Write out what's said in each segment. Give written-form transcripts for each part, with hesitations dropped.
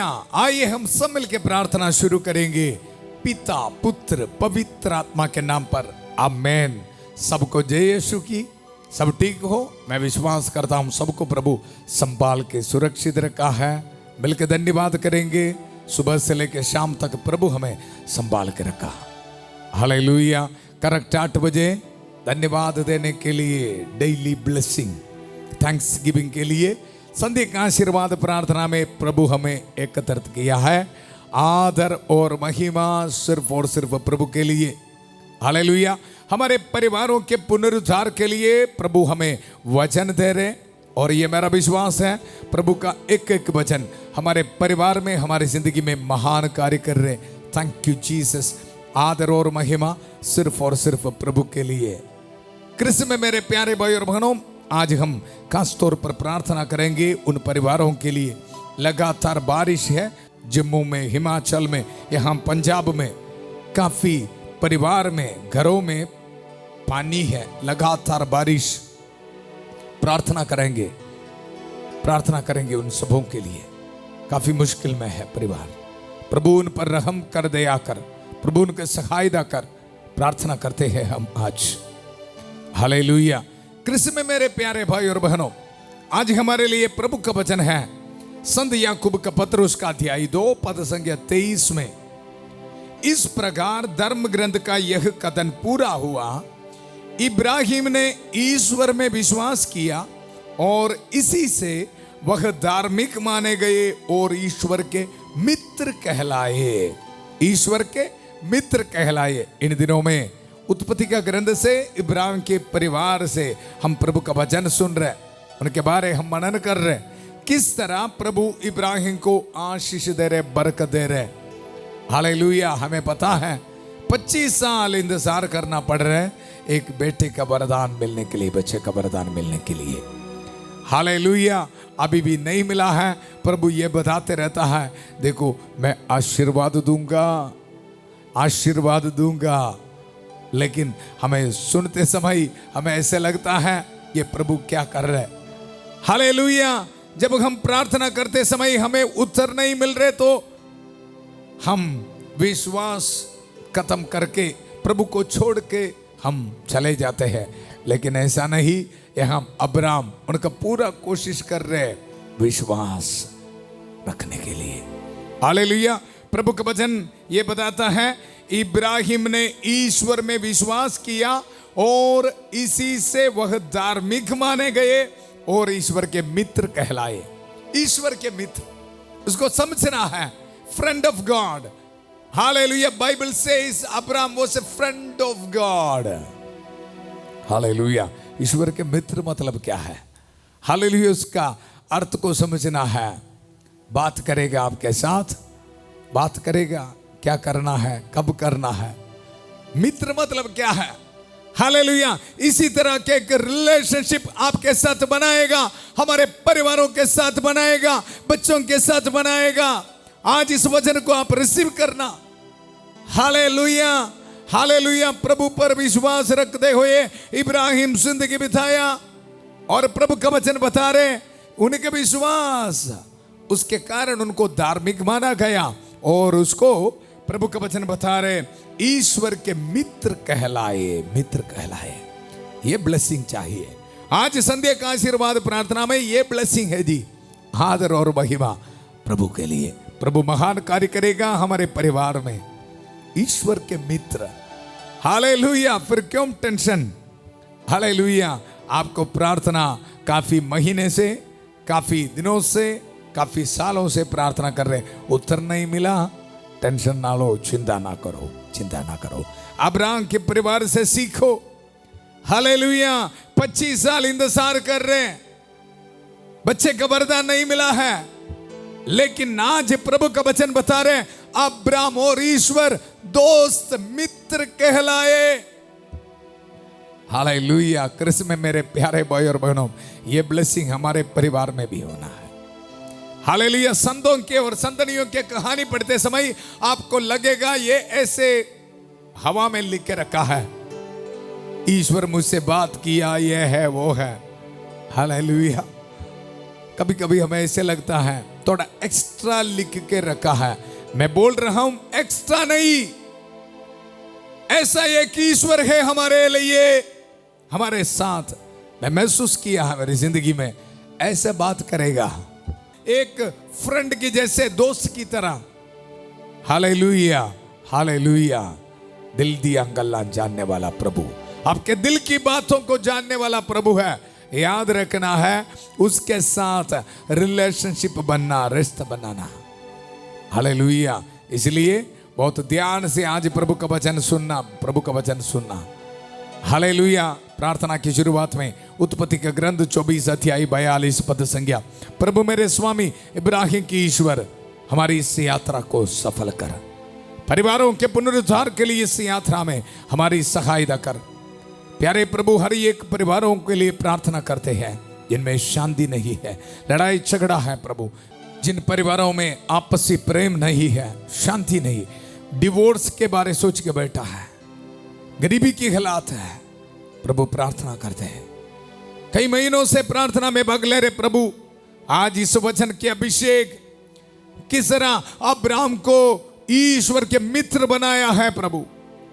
Hallelujah. आइए हम सब मिलकर प्रार्थना शुरू करेंगे पिता पुत्र पवित्र आत्मा के नाम पर, आमेन। सबको जय यीशु की। सब ठीक हो, मैं विश्वास करता हूं सबको प्रभु संभाल के सुरक्षित रखा है। मिलकर धन्यवाद करेंगे, सुबह से लेकर शाम तक प्रभु हमें संभाल के रखा। हालेलुया। करेक्ट 8 बजे धन्यवाद देने के लिए, डेली ब्लेसिंग थैंक्स गिविंग के लिए संध्या का आशीर्वाद प्रार्थना में प्रभु हमें एकत्रित किया है। आदर और महिमा सिर्फ और सिर्फ प्रभु के लिए। हालेलुया। हमारे परिवारों के पुनरुद्धार के लिए प्रभु हमें वचन दे रहे, और ये मेरा विश्वास है प्रभु का एक एक वचन हमारे परिवार में, हमारी जिंदगी में महान कार्य कर रहे। Thank you Jesus. आदर और महिमा सिर्फ और सिर्फ प्रभु के लिए। कृष्ण में मेरे प्यारे भाई और बहनों, आज हम खास तौर पर प्रार्थना करेंगे उन परिवारों के लिए। लगातार बारिश है जम्मू में, हिमाचल में, यहाँ पंजाब में काफी परिवार में, घरों में पानी है, लगातार बारिश। प्रार्थना करेंगे उन सबों के लिए। काफी मुश्किल में है परिवार, प्रभु उन पर रहम कर, दया कर, प्रभु उनके सहायता कर। प्रार्थना करते हैं हम आज। हालेलुया। कृष्ण में मेरे प्यारे भाई और बहनों, आज हमारे लिए प्रभु का वचन है संत याकूब का पत्र, उसका अध्याय 2 पद संख्या 23 में। इस प्रकार धर्म ग्रंथ का यह कथन पूरा हुआ, इब्राहिम ने ईश्वर में विश्वास किया और इसी से वह धार्मिक माने गए और ईश्वर के मित्र कहलाए। ईश्वर के मित्र कहलाए। इन दिनों में उत्पत्ति का ग्रंथ से, इब्राहिम के परिवार से हम प्रभु का वचन सुन रहे, उनके बारे हम मनन कर रहे, किस तरह प्रभु इब्राहिम को आशीष दे रहे, बरकत दे रहे। हालेलुया। हमें पता है 25 साल इंतजार करना पड़ रहा है एक बेटे का वरदान मिलने के लिए, बच्चे का वरदान मिलने के लिए। हालेलुया। अभी भी नहीं मिला है। प्रभु ये बताते रहता है, देखो मैं आशीर्वाद दूंगा। लेकिन हमें सुनते समय हमें ऐसे लगता है ये प्रभु क्या कर रहे। हालेलुया। जब हम प्रार्थना करते समय हमें उत्तर नहीं मिल रहे तो हम विश्वास खत्म करके प्रभु को छोड़ के हम चले जाते हैं। लेकिन ऐसा नहीं, यहाँ अब्राम उनका पूरा कोशिश कर रहे विश्वास रखने के लिए। हालेलुया। प्रभु का वचन ये बताता है, इब्राहिम ने ईश्वर में विश्वास किया और इसी से वह धार्मिक माने गए और ईश्वर के मित्र कहलाए। ईश्वर के मित्र, उसको समझना है, friend of God. Hallelujah. Bible says Abraham was a friend of God. Hallelujah. ईश्वर के मित्र मतलब क्या है? हालेलुया। उसका अर्थ को समझना है। बात करेगा आपके साथ, बात करेगा, क्या करना है, कब करना है। मित्र मतलब क्या है? हालेलुया। इसी तरह के एक रिलेशनशिप आपके साथ बनाएगा, हमारे परिवारों के साथ बनाएगा, बच्चों के साथ बनाएगा। आज इस वचन को आप रिसीव करना। हालेलुया। हालेलुया। प्रभु पर विश्वास रखते हुए इब्राहिम जिंदगी बिताया और प्रभु का वचन बता रहे, उनके विश्वास उसके कारण उनको धार्मिक माना गया और उसको प्रभु का वचन बता रहे ईश्वर के मित्र कहलाए। मित्र कहलाए। ये ब्लेसिंग चाहिए। आज संध्या का आशीर्वाद प्रार्थना में ये ब्लेसिंग है जी। आदर और महिमा प्रभु के लिए। प्रभु महान कार्य करेगा हमारे परिवार में। ईश्वर के मित्र। हालेलुया। फिर क्यों टेंशन? हालेलुया। आपको प्रार्थना काफी महीने से, काफी दिनों से, काफी सालों से प्रार्थना कर रहे, उत्तर नहीं मिला। टेंशन ना लो, चिंता ना करो, चिंता ना करो। अब्राहम के परिवार से सीखो। हालेलुया। 25 साल इंतजार कर रहे, बच्चे का वरदान नहीं मिला है, लेकिन आज प्रभु का वचन बता रहे अब्राहम और ईश्वर दोस्त मित्र कहलाए। हालेलुया। कृष्ण में मेरे प्यारे भाई और बहनों, ये ब्लेसिंग हमारे परिवार में भी होना है। हालेलुया। संतों के और संतनियों के कहानी पढ़ते समय आपको लगेगा ये ऐसे हवा में लिख के रखा है, ईश्वर मुझसे बात किया, ये है वो है। हालेलुया। कभी कभी हमें ऐसे लगता है थोड़ा एक्स्ट्रा लिख के रखा है। मैं बोल रहा हूं एक्स्ट्रा नहीं, ऐसा एक ईश्वर है हमारे लिए, हमारे साथ। मैं महसूस किया है मेरी जिंदगी में, ऐसे बात करेगा एक फ्रेंड की जैसे, दोस्त की तरह। Hallelujah, hallelujah. दिल दिया गल्ला जानने वाला प्रभु, आपके दिल की बातों को जानने वाला प्रभु है। याद रखना है, उसके साथ रिलेशनशिप बनना, रिश्ता बनाना। हालेलुया। इसलिए बहुत ध्यान से आज प्रभु का वचन सुनना, प्रभु का वचन सुनना। हालेलुया। प्रार्थना की शुरुआत में उत्पत्ति का ग्रंथ 24 अध्याय 42 पद संज्ञा। प्रभु मेरे स्वामी इब्राहिम की ईश्वर, हमारी इस यात्रा को सफल कर, परिवारों के पुनरुद्धार के लिए इस यात्रा में हमारी सहायता कर। प्यारे प्रभु, हर एक परिवारों के लिए प्रार्थना करते हैं जिनमें शांति नहीं है, लड़ाई झगड़ा है प्रभु, जिन परिवारों में आपसी प्रेम नहीं है, शांति नहीं, डिवोर्स के बारे सोच के बैठा है, गरीबी की हालात है प्रभु, प्रार्थना करते हैं। कई महीनों से प्रार्थना में भाग ले रहे प्रभु, आज इस वचन के अभिषेक किस तरह अब्राहम को ईश्वर के मित्र बनाया है प्रभु,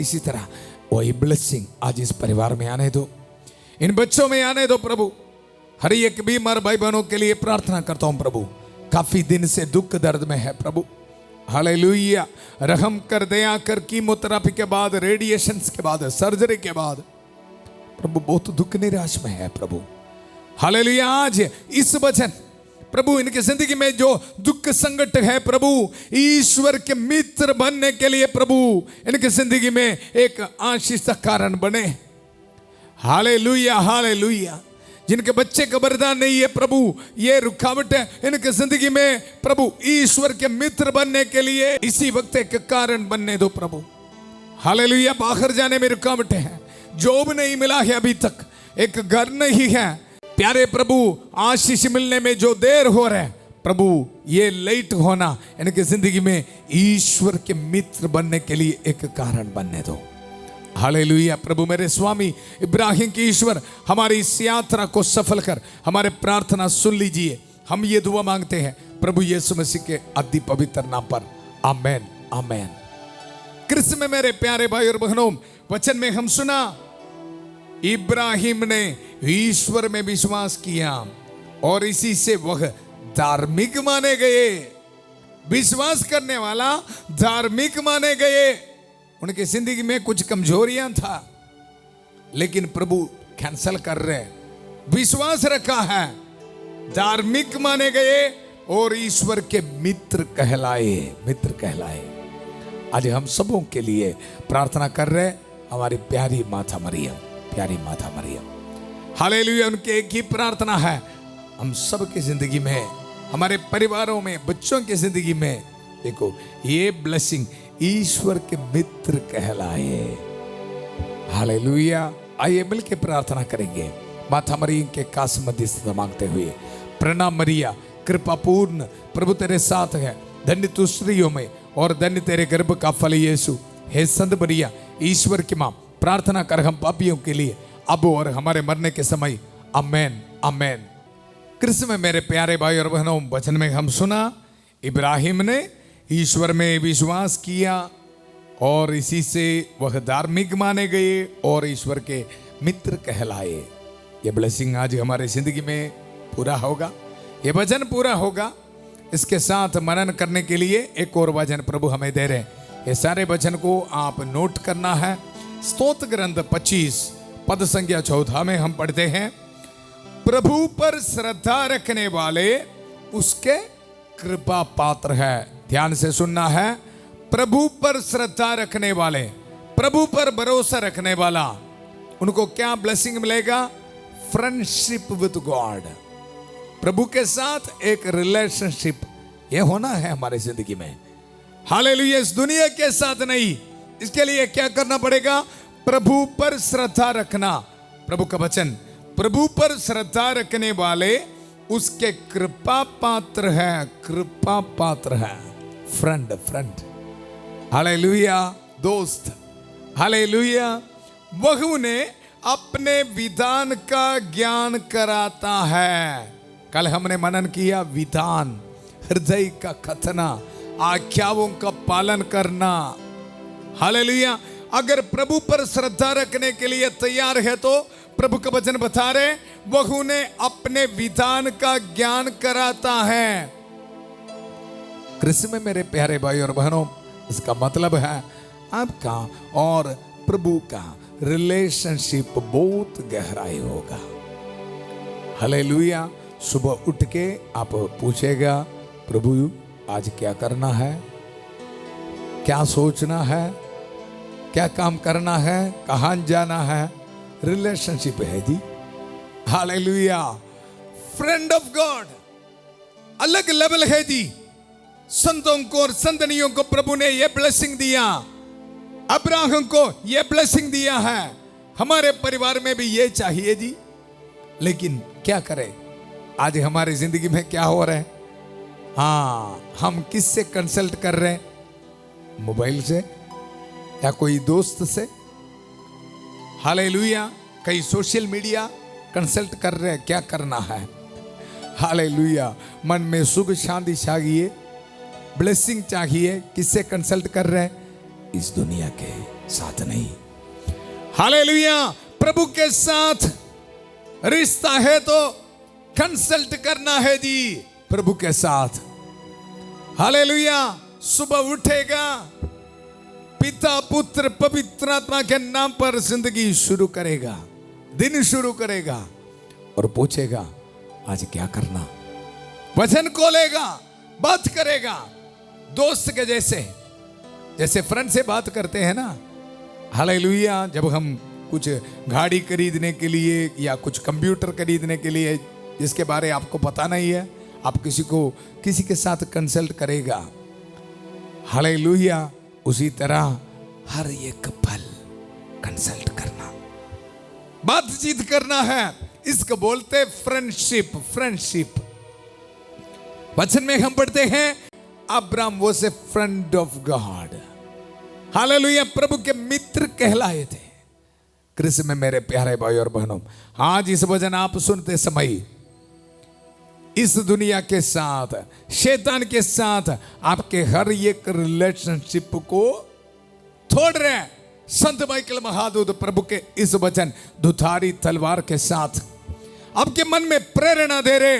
इसी तरह वही ब्लेसिंग आज इस परिवार में आने दो, इन बच्चों में आने दो प्रभु। हर एक बीमार भाई बहनों के लिए प्रार्थना करता हूं प्रभु, काफी दिन से दुख दर्द में है प्रभु। हालेलुया। रहम कर, दया कर, कीमोथेरेपी के बाद, रेडिएशंस के बाद, सर्जरी के बाद प्रभु बहुत दुख निराश में है प्रभु। हालेलुया। आज इस वचन प्रभु इनकी जिंदगी में जो दुख संकट है प्रभु, ईश्वर के मित्र बनने के लिए प्रभु इनकी जिंदगी में एक आशीष का कारण बने। Hallelujah, hallelujah. जिनके बच्चे का वरदान नहीं है प्रभु, ये रुकावट है इनके जिंदगी में प्रभु, ईश्वर के मित्र बनने के लिए इसी वक्त एक कारण बनने दो प्रभु। हालेलुया। बाहर जाने में रुकावट है, जॉब नहीं मिला है अभी तक, एक घर नहीं है प्यारे प्रभु, आशीष मिलने में जो देर हो रहा है प्रभु, ये लेट होना इनकी जिंदगी में ईश्वर के मित्र बनने के लिए एक कारण बनने दो। हालेलुया। प्रभु मेरे स्वामी इब्राहिम की ईश्वर, हमारी इस यात्रा को सफल कर, हमारे प्रार्थना सुन लीजिए। हम ये दुआ मांगते हैं प्रभु यीशु मसीह के अति पवित्र नाम पर, आमेन, आमेन। कृष्ण में मेरे प्यारे भाई और बहनों, वचन में हम सुना इब्राहिम ने ईश्वर में विश्वास किया और इसी से वह धार्मिक माने गए। विश्वास करने वाला धार्मिक माने गए। उनकी जिंदगी में कुछ कमजोरियां था, लेकिन प्रभु कैंसल कर रहे, विश्वास रखा है, धार्मिक माने गए और ईश्वर के मित्र कहलाए, मित्र कहलाए। आज हम सबों के लिए प्रार्थना कर रहे, हमारी प्यारी माता मरियम, प्यारी माता मरियम। हालेलुया। उनके एक ही प्रार्थना है, हम सब की जिंदगी में, हमारे परिवारों में, बच्चों की जिंदगी में देखो ये ब्लेसिंग, ईश्वर के मित्र कहलाए। हालेलुया। आइए मिलकर प्रार्थना करेंगे माता मरियम के कास मध्यस्थता मांगते हुए। प्रणाम मरिया, कृपा पूर्ण, प्रभु तेरे साथ है, धन्य तू स्त्रियों में और धन्य तेरे गर्भ का फल यीशु। हे संत मरिया, ईश्वर की मां, प्रार्थना कर हम पापियों के लिए अब और हमारे मरने के समय, आमेन, आमेन। कृष्ण में मेरे प्यारे भाई और बहनों, वचन में हम सुना इब्राहिम ने ईश्वर में विश्वास किया और इसी से वह धार्मिक माने गए और ईश्वर के मित्र कहलाए। ये ब्लेसिंग आज हमारे जिंदगी में पूरा होगा, ये वचन पूरा होगा। इसके साथ मनन करने के लिए एक और वचन प्रभु हमें दे रहे हैं। ये सारे वचन को आप नोट करना है। स्तोत्र ग्रंथ 25 पद संख्या 14 में हम पढ़ते हैं, प्रभु पर श्रद्धा रखने वाले उसके कृपा पात्र है। ध्यान से सुनना है, प्रभु पर श्रद्धा रखने वाले, प्रभु पर भरोसा रखने वाला, उनको क्या ब्लेसिंग मिलेगा? फ्रेंडशिप विद गॉड, प्रभु के साथ एक रिलेशनशिप, ये होना है हमारी जिंदगी में। हालेलुया। इस दुनिया के साथ नहीं, इसके लिए क्या करना पड़ेगा? प्रभु पर श्रद्धा रखना। प्रभु का वचन, प्रभु पर श्रद्धा रखने वाले उसके कृपा पात्र है, कृपा पात्र है। फ्रेंड, फ्रेंड, हालेलुया, दोस्त, हालेलुया। वह उन्हें अपने विधान का ज्ञान कराता है। कल हमने मनन किया विधान, हृदय का खतना, आज्ञाओं का पालन करना। हालेलुया। अगर प्रभु पर श्रद्धा रखने के लिए तैयार है तो प्रभु का वचन बता रहे, वह उन्हें अपने विधान का ज्ञान कराता है। कृष्ण में मेरे प्यारे भाई और बहनों, इसका मतलब है आपका और प्रभु का रिलेशनशिप बहुत गहराई होगा। हालेलुया। सुबह उठ के आप पूछेगा, प्रभु आज क्या करना है, क्या सोचना है, क्या काम करना है, कहां जाना है। रिलेशनशिप है जी। हालेलुया। फ्रेंड ऑफ गॉड अलग लेवल है जी। संतों को और संतनियों को प्रभु ने यह ब्लेसिंग दिया, अब्राहम को यह ब्लेसिंग दिया है। हमारे परिवार में भी यह चाहिए जी। लेकिन क्या करें, आज हमारी जिंदगी में क्या हो रहा है? हाँ, हम किससे कंसल्ट कर रहे हैं? मोबाइल से या कोई दोस्त से। हालेलुया। कई सोशल मीडिया कंसल्ट कर रहे हैं, क्या करना है। हालेलुया। मन में सुख शांति चाहिए, ब्लेसिंग चाहिए, किससे कंसल्ट कर रहे हैं? इस दुनिया के साथ नहीं। हालेलुया। प्रभु के साथ रिश्ता है तो कंसल्ट करना है जी प्रभु के साथ। हालेलुया। सुबह उठेगा, पिता पुत्र पवित्र आत्मा के नाम पर जिंदगी शुरू करेगा, दिन शुरू करेगा और पूछेगा आज क्या करना। वचन खोलेगा, बात करेगा दोस्त के जैसे, जैसे फ्रेंड से बात करते हैं ना। हालेलुया। जब हम कुछ गाड़ी खरीदने के लिए या कुछ कंप्यूटर खरीदने के लिए जिसके बारे आपको पता नहीं है, आप किसी के साथ कंसल्ट करेगा। हालेलुया। उसी तरह हर एक पल कंसल्ट करना, बातचीत करना है। इसको बोलते फ्रेंडशिप। फ्रेंडशिप वचन में हम पढ़ते हैं Abraham was a friend of God. Hallelujah. प्रभु के मित्र कहलाए थे। कृष्ण में मेरे प्यारे भाई और बहनों, आज इस वचन आप सुनते समय इस दुनिया के साथ, शैतान के साथ आपके हर एक रिलेशनशिप को तोड़ रहे हैं। संत माइकल महादूत प्रभु के इस वचन दुधारी तलवार के साथ आपके मन में प्रेरणा दे रहे,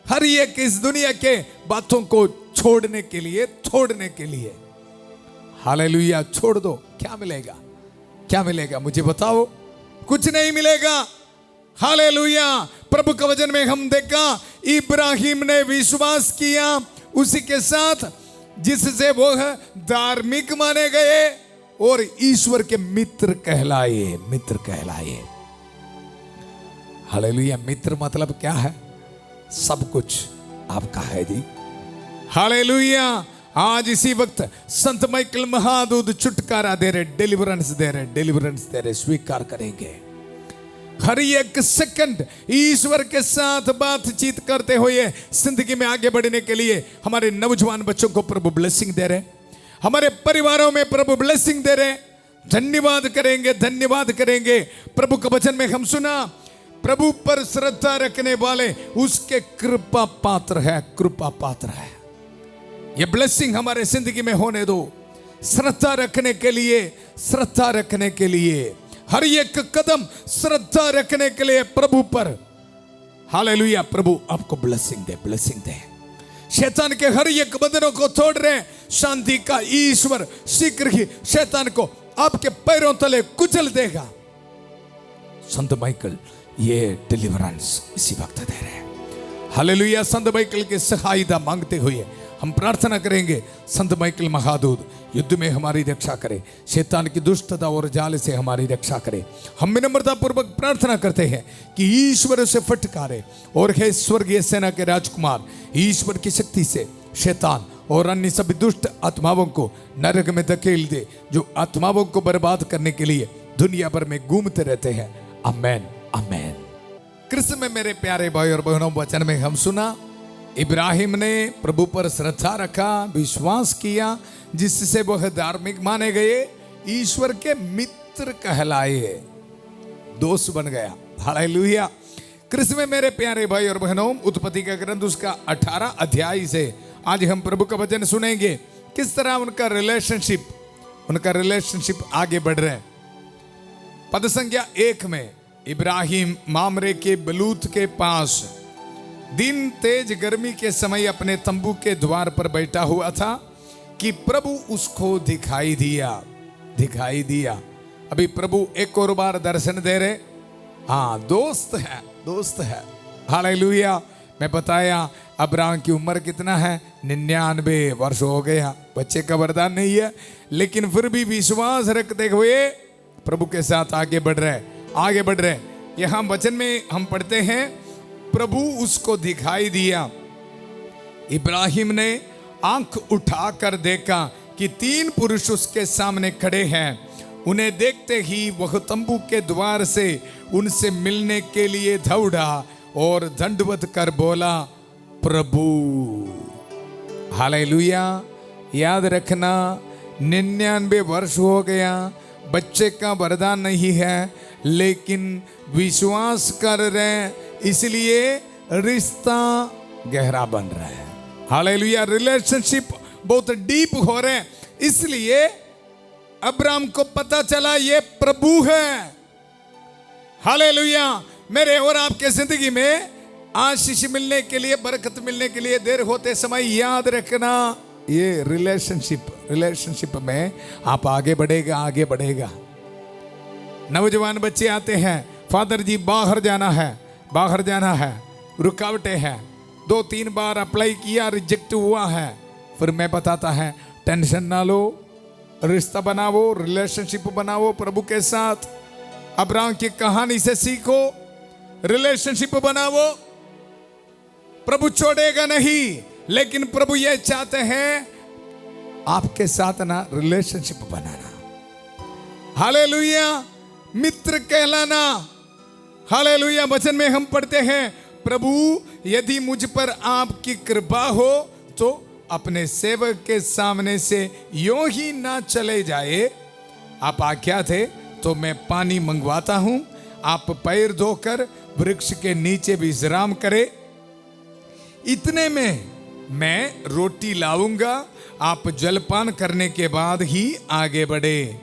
हर एक इस दुनिया के बातों को छोड़ने के लिए, तोड़ने के लिए। हालेलुया। छोड़ दो, क्या मिलेगा? क्या मिलेगा मुझे बताओ? कुछ नहीं मिलेगा। हालेलुया। प्रभु के वचन में हम देखा इब्राहिम ने विश्वास किया उसी के साथ जिससे वो धार्मिक माने गए और ईश्वर के मित्र कहलाए। मित्र कहलाए। हालेलुया। मित्र मतलब क्या है? सब कुछ आपका है जी। हालेलुया। आज इसी वक्त संत माइकल महादूत छुटकारा दे रहे, डिलीवरेंस दे रहे, डिलीवरेंस दे रहे। स्वीकार करेंगे हर एक सेकंड ईश्वर के साथ बातचीत करते हुए जिंदगी में आगे बढ़ने के लिए। हमारे नौजवान बच्चों को प्रभु ब्लेसिंग दे रहे, हमारे परिवारों में प्रभु ब्लेसिंग दे रहे। धन्यवाद करेंगे, धन्यवाद करेंगे। प्रभु का वचन में हम सुना, प्रभु पर श्रद्धा रखने वाले उसके कृपा पात्र है, कृपा पात्र है। ये ब्लेसिंग हमारे जिंदगी में होने दो। श्रद्धा रखने के लिए, श्रद्धा रखने के लिए, हर एक कदम श्रद्धा रखने के लिए प्रभु पर। हालेलुया। प्रभु आपको ब्लेसिंग दे, ब्लेसिंग दे। शैतान के हर एक बंधनों को तोड़ रहे, शांति का ईश्वर शीघ्र ही शैतान को आपके पैरों तले कुचल देगा। संत माइकल ये डिलीवरेंस इसी वक्त दे रहे हैं। हालेलुया। संत माइकल की सहायता मांगते हुए हम प्रार्थना करेंगे, संत माइकल महादूत युद्ध में हमारी रक्षा करे, शैतान की दुष्टता और जाल से हमारी रक्षा करे। हम विनम्रता पूर्वक प्रार्थना करते हैं कि ईश्वर से फटकारे और हे स्वर्गीय सेना के राजकुमार, ईश्वर की शक्ति से शैतान और अन्य सभी दुष्ट आत्माओं को नरक में धकेल दे, जो आत्माओं को बर्बाद करने के लिए दुनिया भर में घूमते रहते हैं। आमेन, आमेन। कृष्ण में मेरे प्यारे भाई और बहनों, वचन में हम सुना इब्राहिम ने प्रभु पर श्रद्धा रखा, विश्वास किया, जिससे वह धार्मिक माने गए, ईश्वर के मित्र कहलाए, दोस्त बन गया। हालेलुया। कृष्ण में मेरे प्यारे भाई और बहनों, उत्पत्ति का ग्रंथ उसका 18 अध्याय से आज हम प्रभु का वचन सुनेंगे। किस तरह उनका रिलेशनशिप आगे बढ़ रहा है। पद संख्या 1 में इब्राहिम मामरे के बलूत के पास दिन तेज गर्मी के समय अपने तंबू के द्वार पर बैठा हुआ था कि प्रभु उसको दिखाई दिया। अभी प्रभु एक और बार दर्शन दे रहे। हाँ, दोस्त है। हालेलुया। मैं बताया अब्राहम की उम्र कितना है, 99 वर्ष हो गया। बच्चे का वरदान नहीं है, लेकिन फिर भी विश्वास रखते हुए प्रभु के साथ आगे बढ़ रहे। यहाँ वचन में हम पढ़ते हैं, प्रभु उसको दिखाई दिया। इब्राहिम ने आंख उठाकर देखा कि 3 पुरुष उसके सामने खड़े हैं। उन्हें देखते ही वह तंबू के द्वार से उनसे मिलने के लिए दौड़ा और दंडवत कर बोला, प्रभु। हालेलुया। याद रखना, 99 वर्ष हो गया, बच्चे का वरदान नहीं है, लेकिन विश्वास कर रहे, इसलिए रिश्ता गहरा बन रहा है। हालेलुया। रिलेशनशिप बहुत डीप हो रहे हैं, इसलिए अब्राहम को पता चला ये प्रभु है। हालेलुया। मेरे और आपके जिंदगी में आशीष मिलने के लिए, बरकत मिलने के लिए देर होते समय याद रखना, ये रिलेशनशिप में आप आगे बढ़ेगा। नौजवान बच्चे आते हैं, फादर जी बाहर जाना है, रुकावटें हैं, 2-3 बार अप्लाई किया, रिजेक्ट हुआ है। फिर मैं बताता है, टेंशन ना लो, रिश्ता बनाओ, रिलेशनशिप बनाओ प्रभु के साथ। अब्राहम की कहानी से सीखो, रिलेशनशिप बनाओ। प्रभु छोड़ेगा नहीं, लेकिन प्रभु ये चाहते हैं आपके साथ ना रिलेशनशिप बनाना। हालेलुया। मित्र कहलाना। हालेलुया। वचन में हम पढ़ते हैं, प्रभु यदि मुझ पर आपकी कृपा हो तो अपने सेवक के सामने से यूं ही ना चले जाए। आप आज्ञा थे तो मैं पानी मंगवाता हूं, आप पैर धोकर वृक्ष के नीचे विश्राम करे। इतने में मैं रोटी लाऊंगा, आप जलपान करने के बाद ही आगे बढ़े।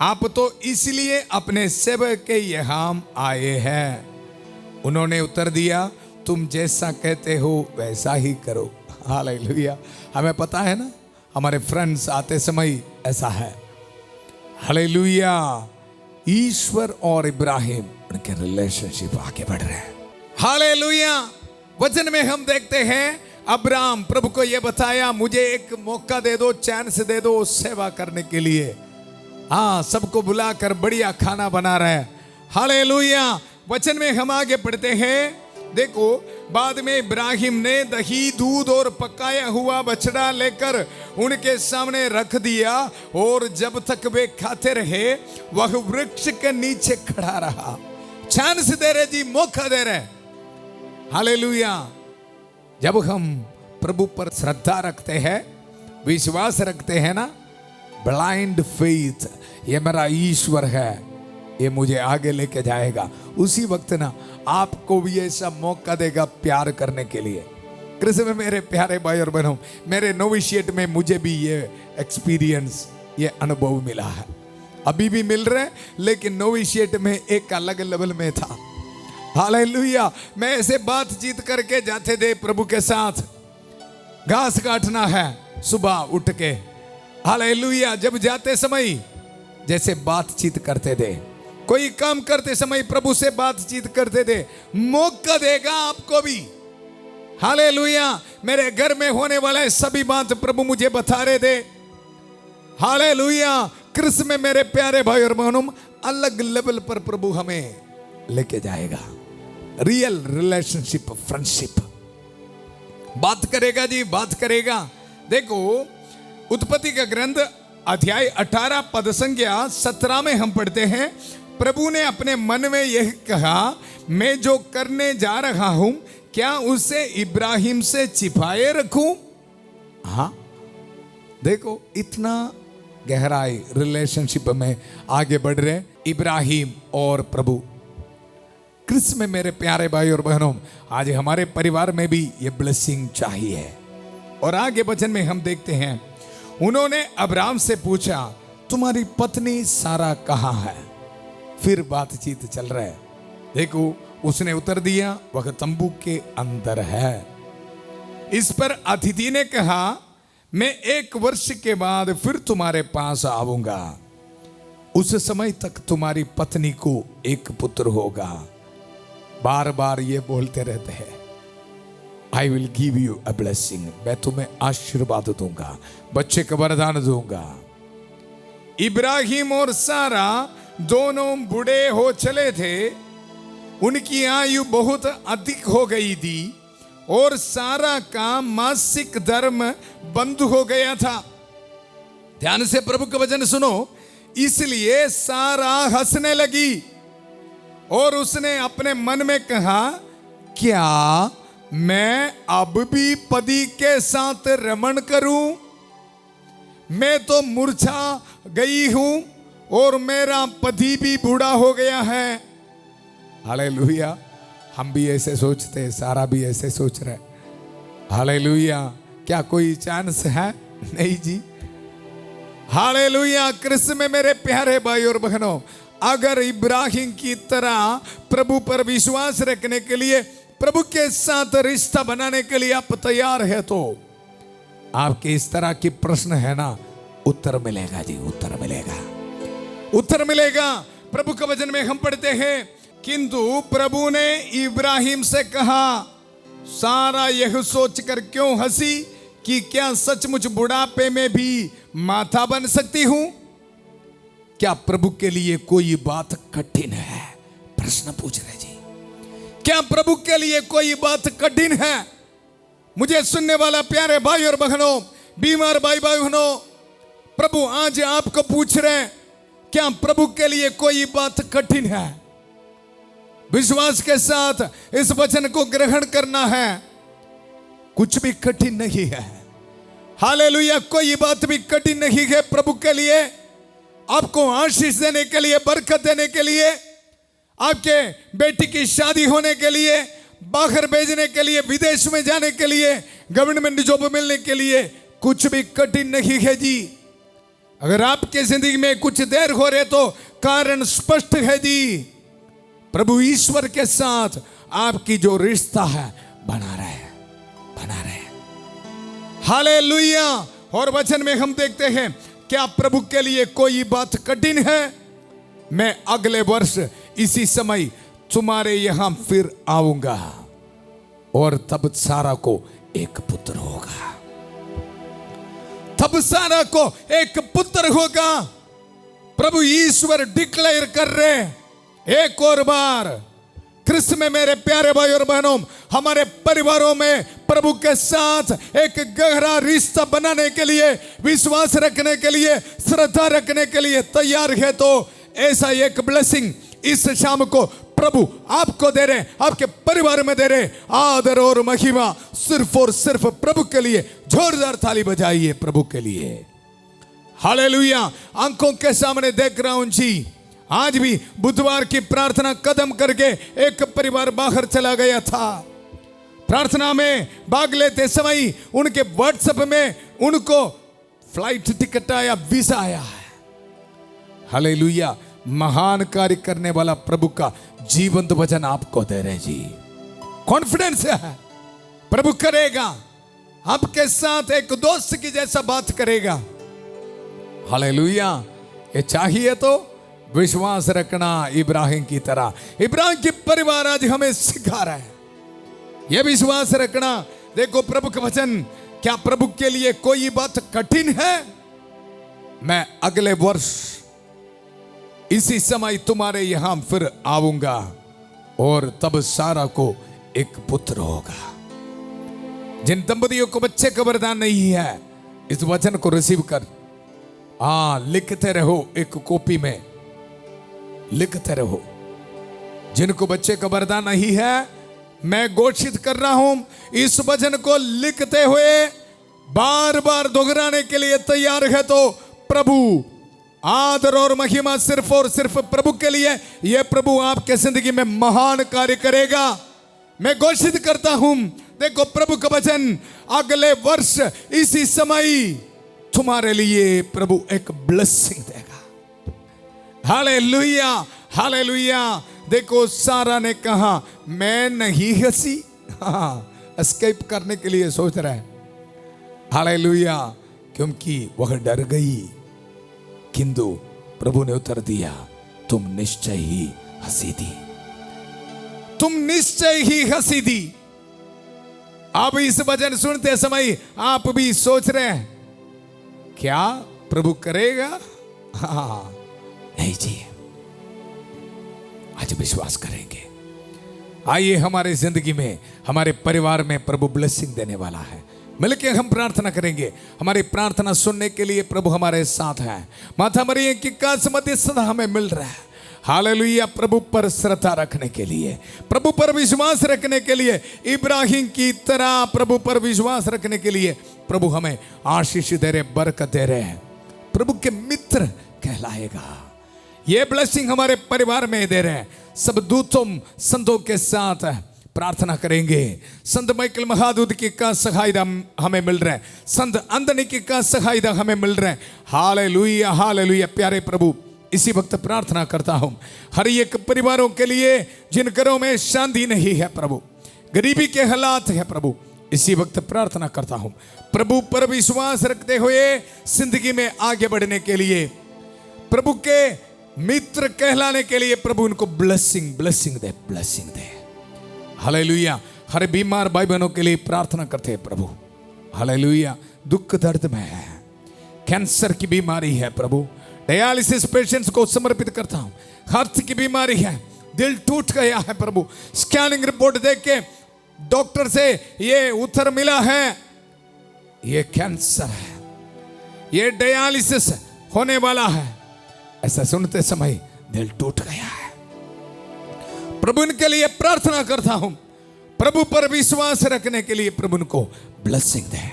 आप तो इसलिए अपने सेवक के यहाँ आए हैं। उन्होंने उत्तर दिया, तुम जैसा कहते हो वैसा ही करो। हालेलुया। हमें पता है ना, हमारे फ्रेंड्स आते समय ऐसा है। हालेलुया। ईश्वर और इब्राहिम, उनके रिलेशनशिप आगे बढ़ रहे हैं। हालेलुया। वचन में हम देखते हैं, अब्राहम प्रभु को यह बताया, मुझे एक मौका दे दो, चांस दे दो सेवा करने के लिए। हाँ, सबको बुलाकर बढ़िया खाना बना रहे हैं। हालेलुया। वचन में हम आगे पढ़ते हैं, देखो, बाद में इब्राहिम ने दही, दूध और पकाया हुआ बछड़ा लेकर उनके सामने रख दिया, और जब तक वे खाते रहे वह वृक्ष के नीचे खड़ा रहा। चांस दे रहे जी, मौका दे रहे। हालेलुया। जब हम प्रभु पर श्रद्धा रखते हैं, विश्वास रखते हैं ना, ब्लाइंड फेथ, ये मेरा ईश्वर है, ये मुझे आगे लेके जाएगा, उसी वक्त ना आपको भी ऐसा मौका देगा प्यार करने के लिए। कृष्ण में मेरे प्यारे भाई और बहनों, मेरे नोविशिएट में मुझे भी ये एक्सपीरियंस, ये अनुभव मिला है। अभी भी मिल रहा है, लेकिन नोविशिएट में एक अलग लेवल में था। हालेलुया। मैं ऐसे बातचीत करके जाते थे प्रभु के साथ। घास काटना है सुबह उठ के। हालेलुया। जब जाते समय जैसे बातचीत करते थे, कोई काम करते समय प्रभु से बातचीत करते थे। मौका देगा आपको भी। हालेलुया। मेरे घर में होने वाला सभी बात प्रभु मुझे बता रहे थे। हालेलुया। कृष्ण में मेरे प्यारे भाई और बहनों, अलग लेवल पर प्रभु हमें लेके जाएगा। रियल रिलेशनशिप, फ्रेंडशिप बात करेगा जी, बात करेगा। देखो, उत्पत्ति का ग्रंथ अध्याय 18 पद संख्या 17 में हम पढ़ते हैं, प्रभु ने अपने मन में यह कहा, मैं जो करने जा रहा हूं क्या उसे इब्राहिम से छिपाए रखूं? हाँ, देखो, इतना गहराई रिलेशनशिप में आगे बढ़ रहे इब्राहिम और प्रभु। क्रिस्त में मेरे प्यारे भाई और बहनों, आज हमारे परिवार में भी ये ब्लेसिंग चाहिए। और आगे वचन में हम देखते हैं, उन्होंने अब्राम से पूछा, तुम्हारी पत्नी सारा कहाँ है? फिर बातचीत चल रहा है। देखो, उसने उत्तर दिया, वह तंबू के अंदर है। इस पर अतिथि ने कहा, मैं 1 वर्ष के बाद फिर तुम्हारे पास आऊंगा, उस समय तक तुम्हारी पत्नी को एक पुत्र होगा। बार बार ये बोलते रहते हैं, I will give you a blessing, मैं तुम्हें आशीर्वाद दूंगा, बच्चे का वरदान दूंगा। इब्राहिम और सारा दोनों बूढ़े हो चले थे, उनकी आयु बहुत अधिक हो गई थी और सारा का मासिक धर्म बंद हो गया था। ध्यान से प्रभु का वचन सुनो। इसलिए सारा हंसने लगी और उसने अपने मन में कहा, क्या मैं अब भी पति के साथ रमण करूं? मैं तो मूर्छा गई हूं और मेरा पति भी बूढ़ा हो गया है। हालेलुया। हम भी ऐसे सोचते हैं, सारा भी ऐसे सोच रहे। हालेलुया। क्या कोई चांस है? नहीं जी। हालेलुया। क्रिस्त में मेरे प्यारे भाई और बहनों, अगर इब्राहिम की तरह प्रभु पर विश्वास रखने के लिए, प्रभु के साथ रिश्ता बनाने के लिए आप तैयार है, तो आपके इस तरह की प्रश्न है ना, उत्तर मिलेगा जी, उत्तर मिलेगा, उत्तर मिलेगा। प्रभु के वचन में हम पढ़ते हैं, किंतु प्रभु ने इब्राहिम से कहा, सारा यह सोचकर क्यों हंसी कि क्या सचमुच बुढ़ापे में भी माता बन सकती हूं? क्या प्रभु के लिए कोई बात कठिन है? प्रश्न पूछ रहे जी। क्या प्रभु के लिए कोई बात कठिन है? मुझे सुनने वाला प्यारे भाई और बहनों, बीमार भाई बहनों, प्रभु आज आपको पूछ रहे, क्या प्रभु के लिए कोई बात कठिन है? विश्वास के साथ इस वचन को ग्रहण करना है। कुछ भी कठिन नहीं है। हालेलुया। कोई बात भी कठिन नहीं है प्रभु के लिए। आपको आशीष देने के लिए, बरकत देने के लिए, आपके बेटी की शादी होने के लिए, बाहर भेजने के लिए, विदेश में जाने के लिए, गवर्नमेंट जॉब मिलने के लिए कुछ भी कठिन नहीं है जी। अगर आपके जिंदगी में कुछ देर हो रहे तो कारण स्पष्ट है जी। प्रभु ईश्वर के साथ आपकी जो रिश्ता है बना रहे, बना रहे। हालेलुया। और वचन में हम देखते हैं, क्या प्रभु के लिए कोई बात कठिन है? मैं अगले वर्ष इसी समय तुम्हारे यहां फिर आऊंगा और तब सारा को एक पुत्र होगा। तब सारा को एक पुत्र होगा। प्रभु ईश्वर डिक्लेयर कर रहे एक और बार। क्रिस्त में मेरे प्यारे भाई और बहनों, हमारे परिवारों में प्रभु के साथ एक गहरा रिश्ता बनाने के लिए, विश्वास रखने के लिए, श्रद्धा रखने के लिए तैयार है, तो ऐसा एक ब्लेसिंग इस शाम को प्रभु आपको दे रहे, आपके परिवार में दे रहे। आदर और महिमा सिर्फ और सिर्फ प्रभु के लिए। जोरदार ताली बजाइए प्रभु के लिए। हालेलुया। आंखों के सामने देख रहा हूं जी, आज भी बुधवार की प्रार्थना कदम करके एक परिवार बाहर चला गया था। प्रार्थना में भाग लेते समय उनके व्हाट्सएप में उनको फ्लाइट टिकट आया, वीजा आया है। हालेलुया। महान कार्य करने वाला प्रभु का जीवंत वचन आपको दे रहे जी। कॉन्फिडेंस है, प्रभु करेगा, आपके साथ एक दोस्त की जैसा बात करेगा। हालेलुया। ये चाहिए तो विश्वास रखना इब्राहिम की तरह। इब्राहिम की परिवार आज हमें सिखा रहा है यह विश्वास रखना। देखो प्रभु का वचन, क्या प्रभु के लिए कोई बात कठिन है? मैं अगले वर्ष इसी समय तुम्हारे यहां फिर आऊंगा और तब सारा को एक पुत्र होगा। जिन दंपतियों को बच्चे का वरदान नहीं है, इस वचन को रिसीव कर लिखते रहो, एक कॉपी में लिखते रहो। जिनको बच्चे का वरदान नहीं है, मैं घोषित कर रहा हूं, इस वचन को लिखते हुए बार बार दोहराने के लिए तैयार है तो प्रभु आदर और महिमा सिर्फ और सिर्फ प्रभु के लिए। यह प्रभु आपके जिंदगी में महान कार्य करेगा। मैं घोषित करता हूं, देखो प्रभु का वचन, अगले वर्ष इसी समय तुम्हारे लिए प्रभु एक ब्लेसिंग देगा। Hallelujah, hallelujah. देखो सारा ने कहा मैं नहीं हंसी, एस्केप करने के लिए सोच रहा है। हालेलुया, क्योंकि वह डर गई, किंतु प्रभु ने उत्तर दिया, तुम निश्चय ही हंसी दी, तुम निश्चय ही हंसी दी। अब इस वचन सुनते समय आप भी सोच रहे हैं, क्या प्रभु करेगा? नहीं जी, आज विश्वास करेंगे। आइए हमारे जिंदगी में, हमारे परिवार में प्रभु ब्लेसिंग देने वाला है। मिलके हम प्रार्थना करेंगे। हमारी प्रार्थना सुनने के लिए प्रभु हमारे साथ है। माता मरियम की कास मध्यस्थता हमें मिल रहा है। हालेलुया। प्रभु पर श्रद्धा रखने के लिए, प्रभु पर विश्वास रखने के लिए, इब्राहिम की तरह प्रभु पर विश्वास रखने के लिए प्रभु हमें आशीष दे रहे, बरकत दे रहे हैं। प्रभु के मित्र कहलाएगा। ये ब्लेसिंग हमारे परिवार में दे रहे हैं। सब दूतों संतों के साथ प्रार्थना करेंगे। संत माइकल महादूत की का सहायता हमें मिल रहा है। संत अंदनिक का सहायता हमें मिल रहा है। Hallelujah, hallelujah. प्यारे प्रभु, इसी वक्त प्रार्थना करता हूं हर एक परिवारों के लिए जिन घरों में शांति नहीं है प्रभु, गरीबी के हालात है प्रभु, इसी वक्त प्रार्थना करता हूं प्रभु पर विश्वास रखते हुए जिंदगी में आगे बढ़ने के लिए, प्रभु के मित्र कहलाने के लिए प्रभु उनको ब्लेसिंग दे, ब्लेसिंग दे। हालेलुया। हर बीमार भाई बहनों के लिए प्रार्थना करते हैं प्रभु। हालेलुया। दुख दर्द में है, कैंसर की बीमारी है प्रभु, डायलिसिस पेशेंट्स को समर्पित करता हूं। हार्ट की बीमारी है, दिल टूट गया है प्रभु, स्कैनिंग रिपोर्ट देख के डॉक्टर से ये उत्तर मिला है ये कैंसर है, ये डायलिसिस होने वाला है। ऐसा सुनते समय दिल टूट गया है। प्रभु इनके लिए प्रार्थना करता हूं, प्रभु पर विश्वास रखने के लिए प्रभु उनको ब्लेसिंग दे।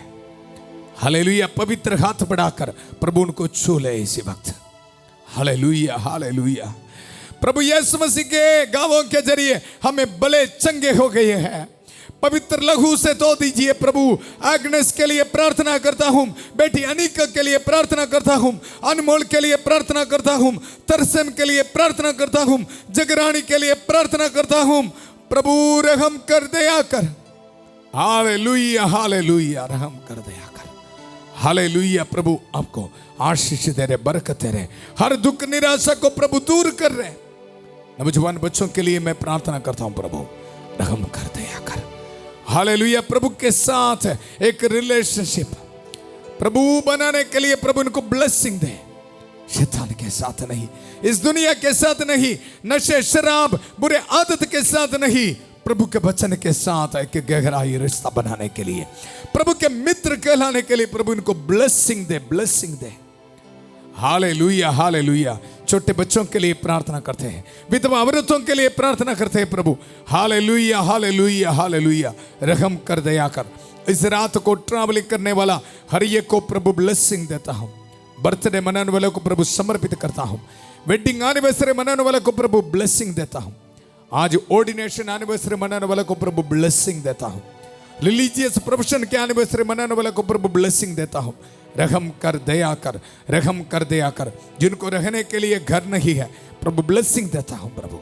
हालेलुया। पवित्र हाथ बढ़ाकर प्रभु उनको छू ले इसी वक्त। Hallelujah, hallelujah. प्रभु यीशु मसीह के गावों के जरिए हमें भले चंगे हो गए हैं। पवित्र लहू से धो दीजिए प्रभु। एग्नेस के लिए प्रार्थना करता हूं, बेटी अनिका के लिए प्रार्थना करता हूं, अनमोल के लिए प्रार्थना करता हूं, तरसेम के लिए प्रार्थना करता हूं, जगरानी के लिए प्रार्थना करता हूं। प्रभु रहम कर दया कर। Hallelujah, hallelujah. रहम कर दया कर। हालेलुया। प्रभु आपको आशीष दे रहे, बरकत दे रहे, हर दुख निराशा को प्रभु दूर कर रहे। नौजवान बच्चों के लिए मैं प्रार्थना करता हूं, प्रभु रहम कर दया कर। हालेलुया। प्रभु के साथ एक रिलेशनशिप प्रभु बनाने के लिए प्रभु इनको ब्लेसिंग दे। शैतान के साथ नहीं, इस दुनिया के साथ नहीं, नशे शराब बुरे आदत के साथ नहीं, प्रभु के वचन के साथ एक गहराई रिश्ता बनाने के लिए, प्रभु के मित्र कहलाने के लिए प्रभु इनको ब्लेसिंग दे, ब्लेसिंग दे। Hallelujah, hallelujah. छोटे बच्चों के लिए प्रार्थना करते हैं, विधवा औरतों के लिए प्रार्थना करते हैं प्रभु। Hallelujah, hallelujah, hallelujah. रहम कर दया कर। इस रात को ट्रैवलिंग करने वाला हर एक को प्रभु ब्लेसिंग देता हूं। बर्थडे मनाने वाले को प्रभु समर्पित करता हूं। वेडिंग एनिवर्सरी मनाने वाले को प्रभु ब्लेसिंग देता हूं। आज ऑर्डिनेशन एनिवर्सरी मनाने वाले को प्रभु ब्लेसिंग देता हूं। रिलीजियस प्रोफेशन के एनिवर्सरी मनाने वाले को प्रभु ब्लेसिंग देता हूं। रहम कर दया कर, रहम कर दया कर। जिनको रहने के लिए घर नहीं है प्रभु ब्लेसिंग देता हूं। प्रभु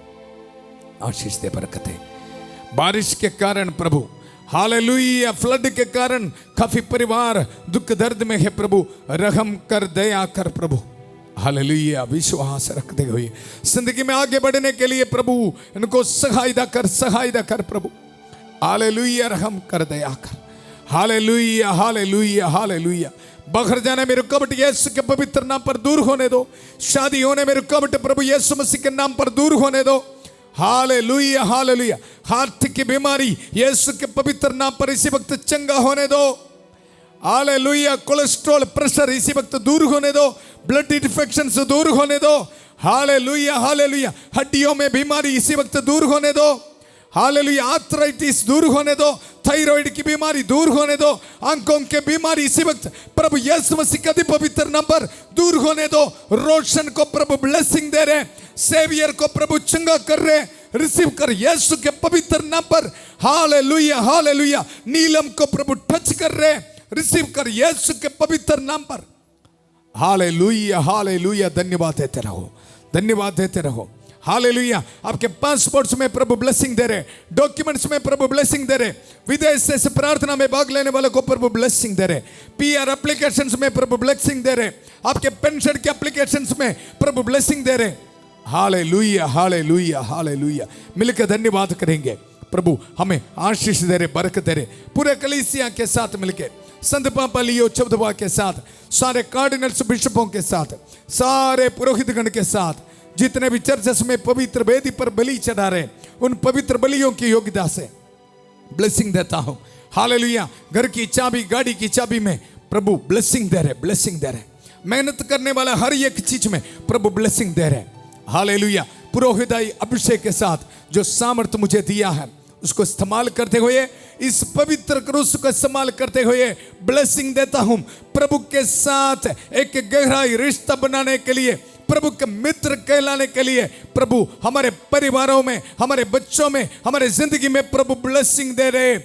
आशीष दे, बरकत दे। बारिश के कारण प्रभु, हालेलुया, फ्लड के कारण काफी परिवार दुख दर्द में है प्रभु, रहम कर दया कर प्रभु। हालेलुया। विश्वास रखते हुए जिंदगी में आगे बढ़ने के लिए प्रभु इनको सहायता कर, सहायता कर प्रभु। हालेलुया। रहम कर दया कर। Hallelujah, hallelujah, hallelujah. बाहर जाने में रुकावट यीशु के पवित्र नाम पर दूर होने दो। शादी होने में रुकावट प्रभु यीशु मसीह के नाम पर दूर होने दो। Hallelujah, hallelujah. हार्ट की बीमारी यीशु के पवित्र नाम पर इसी वक्त चंगा होने दो। हालेलुया। कोलेस्ट्रॉल, प्रेशर इसी वक्त दूर होने दो। ब्लड इन्फेक्शन से दूर होने दो। Hallelujah, hallelujah. हड्डियों में बीमारी इसी वक्त दूर होने दो। हालेलुया, आर्थराइटिस दूर होने दो, थायराइड की बीमारी दूर होने दो, आंखों की बीमारी इसी वक्त प्रभु यीशु मसीह का पवित्र नाम पर दूर होने दो। रोशन को प्रभु ब्लेसिंग दे रहे, सेवियर को प्रभु चंगा कर रहे, रिसीव कर यीशु के पवित्र नाम पर। हालेलुया हालेलुया, नीलम को प्रभु टच कर रहे, रिसीव कर यीशु के पवित्र नाम पर। हालेलुया हालेलुया, धन्यवाद देते रहो, धन्यवाद देते रहो। हालेलुया, आपके पासपोर्ट्स में प्रभु ब्लेसिंग दे रहे, डॉक्यूमेंट्स में प्रभु ब्लेसिंग दे रहे, विदेश से प्रार्थना में भाग लेने वालों को प्रभु ब्लेसिंग दे रहे, पीआर एप्लीकेशंस में प्रभु ब्लेसिंग दे रहे, आपके पेंशन के एप्लीकेशंस में प्रभु ब्लेसिंग दे रहे। हालेलुया हालेलुया हालेलुया, मिलकर धन्यवाद करेंगे। प्रभु हमें आशीष दे रहे, बरकत दे रहे। पूरे कलीसिया के साथ मिलके, संत पापा लियो चौधवा के साथ, सारे कार्डिनल्स बिशपों के साथ, सारे पुरोहितगण के साथ, जितने भी चर्चेस में पवित्र वेदी पर बलि चढ़ा रहे, उन पवित्र बलियों की योग्यता से ब्लेसिंग देता हूं। हालेलुया, घर की चाबी, गाड़ी की चाबी में प्रभु ब्लेसिंग दे रहे, ब्लेसिंग दे रहे। मेहनत करने वाला हर एक चीज में प्रभु ब्लेसिंग दे रहे। हालेलुया, पुरोहिताई अभिषेक के साथ जो सामर्थ मुझे दिया है, उसको इस्तेमाल करते हुए, इस पवित्र क्रूस को इस्तेमाल करते हुए ब्लेसिंग देता हूं। प्रभु के साथ एक गहराई रिश्ता बनाने के लिए, प्रभु के मित्र कहलाने के लिए, प्रभु हमारे परिवारों में, हमारे बच्चों में, हमारे जिंदगी में प्रभु ब्लेसिंग दे रहे।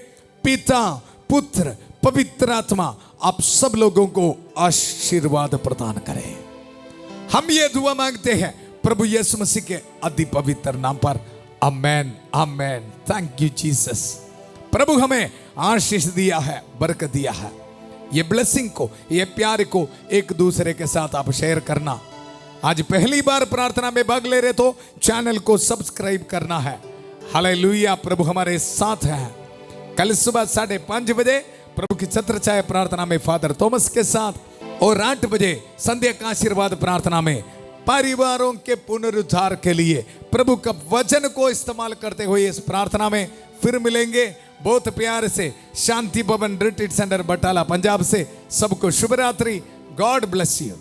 पिता, पुत्र, पवित्र आत्मा आप सब लोगों को आशीर्वाद प्रदान करें। हम ये दुआ मांगते हैं प्रभु यीशु मसीह के अति पवित्र नाम पर, amen amen. Thank you Jesus. प्रभु हमें आशीष दिया है, बरकत दिया है। ये ब्लेसिंग को, ये प्यार को एक दूसरे के साथ आप शेयर करना। आज पहली बार प्रार्थना में भाग ले रहे तो चैनल को सब्सक्राइब करना है। हालेलुया, प्रभु हमारे साथ है। कल सुबह 5:30 बजे प्रभु की छत्र छाया प्रार्थना में फादर थॉमस के साथ, और 8 बजे संध्या का आशीर्वाद प्रार्थना में परिवारों के पुनरुद्धार के लिए प्रभु का वचन को इस्तेमाल करते हुए इस प्रार्थना में फिर मिलेंगे। बहुत प्यार से शांति भवन रिट्रीट सेंटर बटाला पंजाब से सबको शुभ रात्रि। God bless you.